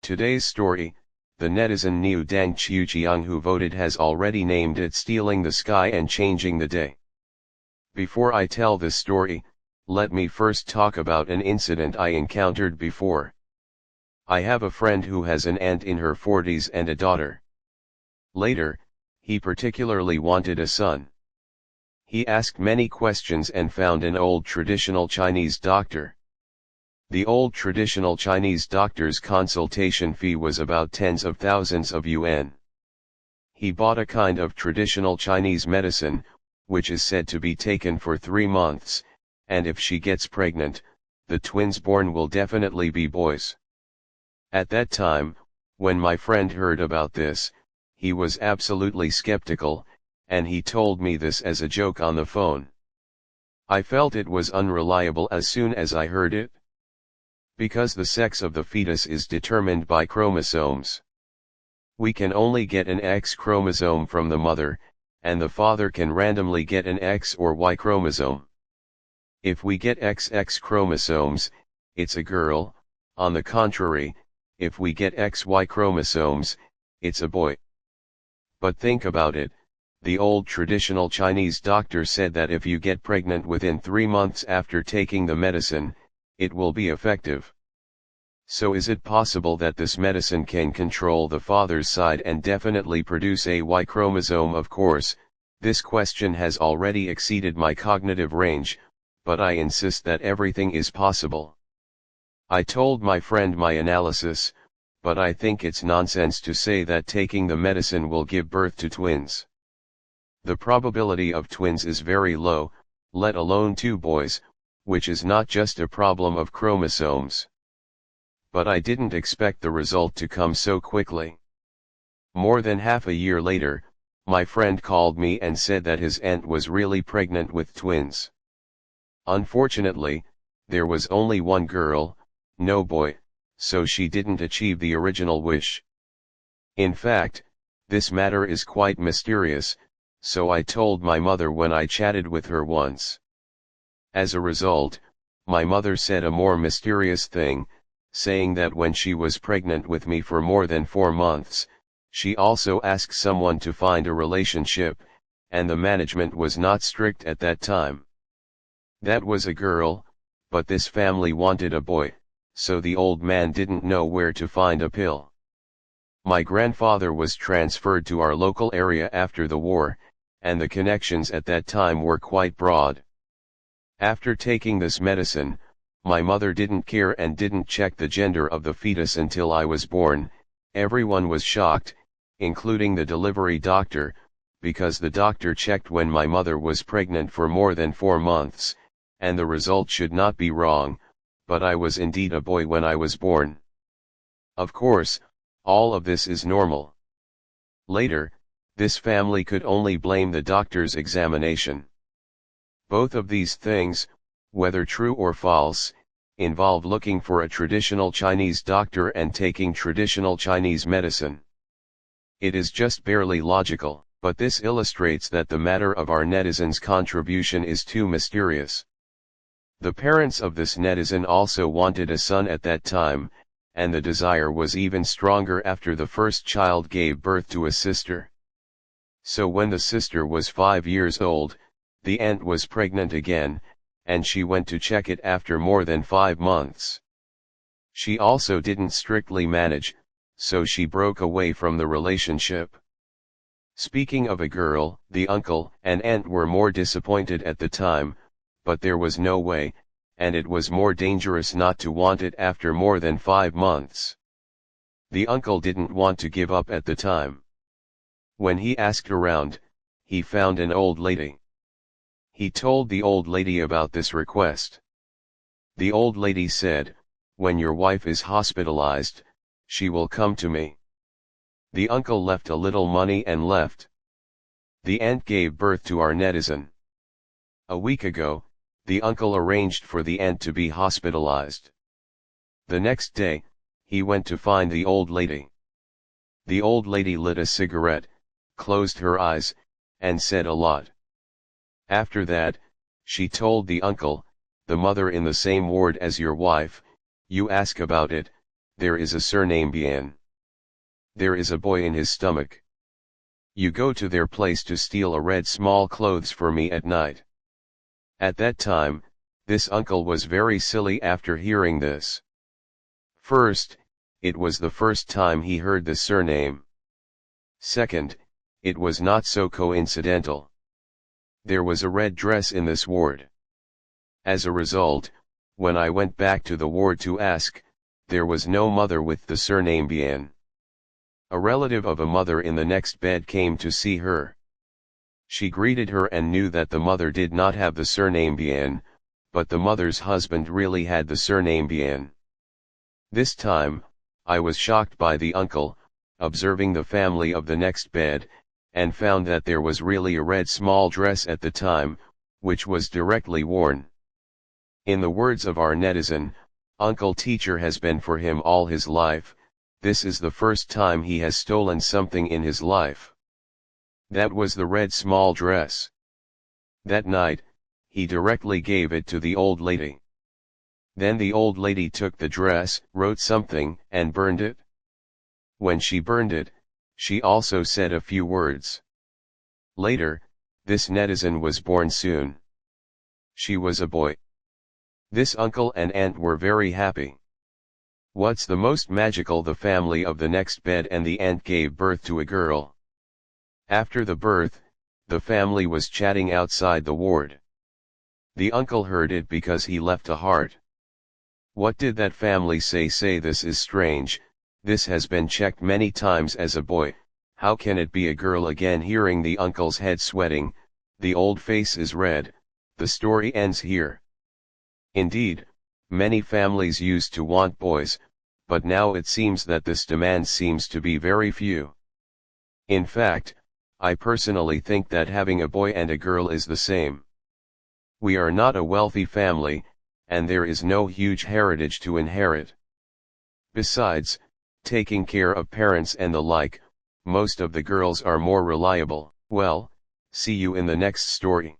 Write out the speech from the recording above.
Today's story, the netizen Niu Dang Chiujiang who voted has already named it stealing the sky and changing the day. Before I tell this story, let me first talk about an incident I encountered before. I have a friend who has an aunt in her 40s and a daughter. Later, he particularly wanted a son. He asked many questions and found an old traditional Chinese doctor. The old traditional Chinese doctor's consultation fee was about tens of thousands of yuan. He bought a kind of traditional Chinese medicine, which is said to be taken for 3 months, and if she gets pregnant, the twins born will definitely be boys. At that time, when my friend heard about this, he was absolutely skeptical, and he told me this as a joke on the phone. I felt it was unreliable as soon as I heard it. Because the sex of the fetus is determined by chromosomes. We can only get an X chromosome from the mother, and the father can randomly get an X or Y chromosome. If we get XX chromosomes, it's a girl. On the contrary, if we get XY chromosomes, it's a boy. But think about it, the old traditional Chinese doctor said that if you get pregnant within 3 months after taking the medicine, it will be effective. So is it possible that this medicine can control the father's side and definitely produce a Y chromosome? Of course, this question has already exceeded my cognitive range, but I insist that everything is possible. I told my friend my analysis, but I think it's nonsense to say that taking the medicine will give birth to twins. The probability of twins is very low, let alone 2 boys, which is not just a problem of chromosomes. But I didn't expect the result to come so quickly. More than half a year later, my friend called me and said that his aunt was really pregnant with twins. Unfortunately, there was only one girl, no boy, so she didn't achieve the original wish. In fact, this matter is quite mysterious, so I told my mother when I chatted with her once. As a result, my mother said a more mysterious thing, saying that when she was pregnant with me for more than 4 months, she also asked someone to find a relationship, and the management was not strict at that time. That was a girl, but this family wanted a boy, so the old man didn't know where to find a pill. My grandfather was transferred to our local area after the war, and the connections at that time were quite broad. After taking this medicine, my mother didn't care and didn't check the gender of the fetus until I was born. Everyone was shocked, including the delivery doctor, because the doctor checked when my mother was pregnant for more than 4 months, and the result should not be wrong, but I was indeed a boy when I was born. Of course, all of this is normal. Later, this family could only blame the doctor's examination. Both of these things, whether true or false, involve looking for a traditional Chinese doctor and taking traditional Chinese medicine. It is just barely logical, but this illustrates that the matter of our netizen's contribution is too mysterious. The parents of this netizen also wanted a son at that time, and the desire was even stronger after the first child gave birth to a sister. So when the sister was 5 years old, the aunt was pregnant again, and she went to check it after more than 5 months. She also didn't strictly manage, so she broke away from the relationship. Speaking of a girl, the uncle and aunt were more disappointed at the time, but there was no way, and it was more dangerous not to want it after more than 5 months. The uncle didn't want to give up at the time. When he asked around, he found an old lady. He told the old lady about this request. The old lady said, "When your wife is hospitalized, she will come to me." The uncle left a little money and left. The aunt gave birth to our netizen. A week ago, the uncle arranged for the aunt to be hospitalized. The next day, he went to find the old lady. The old lady lit a cigarette, closed her eyes, and said a lot. After that, she told the uncle, "The mother in the same ward as your wife, you ask about it, there is a surname Bien. There is a boy in his stomach. You go to their place to steal a red small clothes for me at night. At that time, this uncle was very silly after hearing this. First, it was the first time he heard the surname. Second, it was not so coincidental. There was a red dress in this ward. As a result, when I went back to the ward to ask, there was no mother with the surname Bien. A relative of a mother in the next bed came to see her. She greeted her and knew that the mother did not have the surname Bien, but the mother's husband really had the surname Bien. This time, I was shocked by the uncle, observing the family of the next bed, and found that there was really a red small dress at the time, which was directly worn. In the words of our netizen, Uncle Teacher has been for him all his life. This is the first time he has stolen something in his life. That was the red small dress. That night, he directly gave it to the old lady. Then the old lady took the dress, wrote something, and burned it. When she burned it, she also said a few words. Later, this netizen was born soon. She was a boy. This uncle and aunt were very happy. What's the most magical? The family of the next bed and the aunt gave birth to a girl. After the birth, the family was chatting outside the ward. The uncle heard it because he left a heart. What did that family say? Say this is strange, this has been checked many times as a boy, how can it be a girl again? Hearing the uncle's head sweating, the old face is red, the story ends here. Indeed, many families used to want boys, but now it seems that this demand seems to be very few. In fact, I personally think that having a boy and a girl is the same. We are not a wealthy family, and there is no huge heritage to inherit. Besides, taking care of parents and the like, most of the girls are more reliable. Well, see you in the next story.